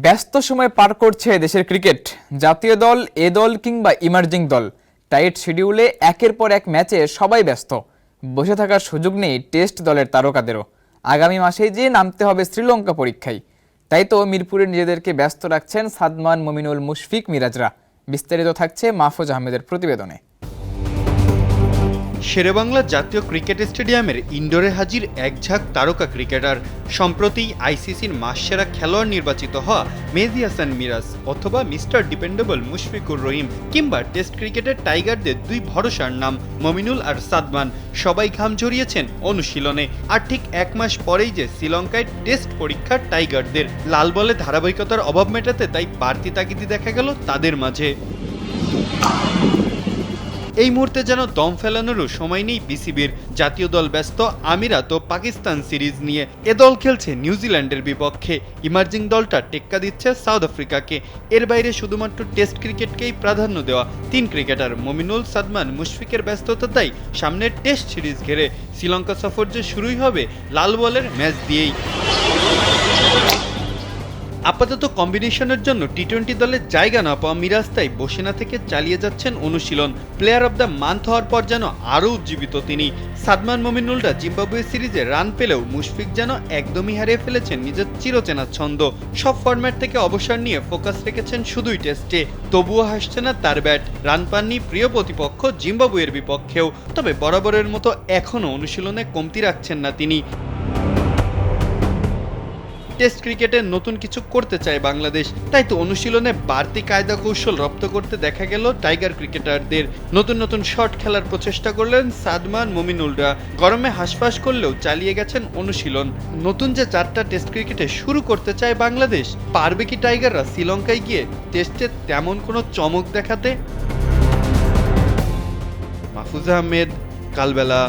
ব্যস্ত সময় পার করছে দেশের ক্রিকেট। জাতীয় দল, এ দল কিংবা ইমার্জিং দল, টাইট শিডিউলে একের পর এক ম্যাচে সবাই ব্যস্ত। বসে থাকার সুযোগ নেই টেস্ট দলের তারকাদেরও। আগামী মাসেই যে নামতে হবে শ্রীলঙ্কা পরীক্ষায়। তাই তো মিরপুরে নিজেদেরকে ব্যস্ত রাখছেন সাদমান, মমিনুল, মুশফিক, মিরাজরা। বিস্তারিত থাকছে মাহফুজ আহমেদের প্রতিবেদনে। শেরেবাংলা জাতীয় ক্রিকেট স্টেডিয়ামের ইনডোরে হাজির এক ঝাঁক তারকা ক্রিকেটার। সম্প্রতি আইসিসির মাসসেরা খেলোয়াড় নির্বাচিত হওয়া মেহেদী হাসান মিরাজ অথবা মিস্টার ডিপেন্ডেবল মুশফিকুর রহিম কিংবা টেস্ট ক্রিকেটের টাইগারদের দুই ভরসার নাম মমিনুল আর সাদমান সবাই ঘাম ঝরিয়েছেন অনুশীলনে। আর ঠিক এক মাস পরেই যে শ্রীলঙ্কায় টেস্ট পরীক্ষার টাইগারদের, লাল বলে ধারাবাহিকতার অভাব মেটাতে তাই বাড়তি তাগিদি দেখা গেল তাদের মাঝে। এই মুহূর্তে যেন দম ফেলানোরও সময় নেই বিসিবির। জাতীয় দল ব্যস্ত আমিরাত ও পাকিস্তান সিরিজ নিয়ে। এ দল খেলছে নিউজিল্যান্ডের বিপক্ষে, ইমার্জিং দলটা টেক্কা দিচ্ছে সাউথ আফ্রিকাকে। এর বাইরে শুধুমাত্র টেস্ট ক্রিকেটকেই প্রাধান্য দেওয়া তিন ক্রিকেটার মমিনুল, সাদমান, মুশফিকের ব্যস্ততা তাই সামনের টেস্ট সিরিজ ঘিরে। শ্রীলঙ্কা সফর যে শুরুই হবে লাল বলের ম্যাচ দিয়েই। আপাতত কম্বিনেশনের জন্য টি-20 দলের জায়গা না পাওয়া মিরাজ তাই বসে না থেকে চালিয়ে যাচ্ছেন অনুশীলন। প্লেয়ার অব দ্য মান্থ হওয়ার পর যেন আরও উজ্জীবিত তিনি। সাদমান, মমিনুলরা জিম্বাবুয়ে সিরিজে রান পেলেও মুশফিক যেন একদমই হারিয়ে ফেলেছেন নিজের চিরচেনা ছন্দ। সব ফরম্যাট থেকে অবসর নিয়ে ফোকাস রেখেছেন শুধুই টেস্টে। তবুও হাসছে না তার ব্যাট। রান পাননি প্রিয় প্রতিপক্ষ জিম্বাবুয়ের বিপক্ষেও, তবে বরাবরের মতো এখনও অনুশীলনে কমতি রাখছেন না তিনি। টেস্ট ক্রিকেটে নতুন কিছু করতে চায় বাংলাদেশ, তাই তো অনুশীলনে বাড়তি কায়দা কৌশল রপ্ত করতে দেখা গেল টাইগার ক্রিকেটারদের। নতুন নতুন শট খেলার প্রচেষ্টা করলেন সাদমান, মমিনুলরা। গরমে হাঁসফাঁস করলেও চালিয়ে গেছেন অনুশীলন। নতুন যে যাত্রা টেস্ট ক্রিকেটে শুরু করতে চায় বাংলাদেশ, পারবে কি টাইগাররা শ্রীলঙ্কায় গিয়ে টেস্টে তেমন কোনো চমক দেখাতে? মাহফুজ আহমেদ, কালবেলা।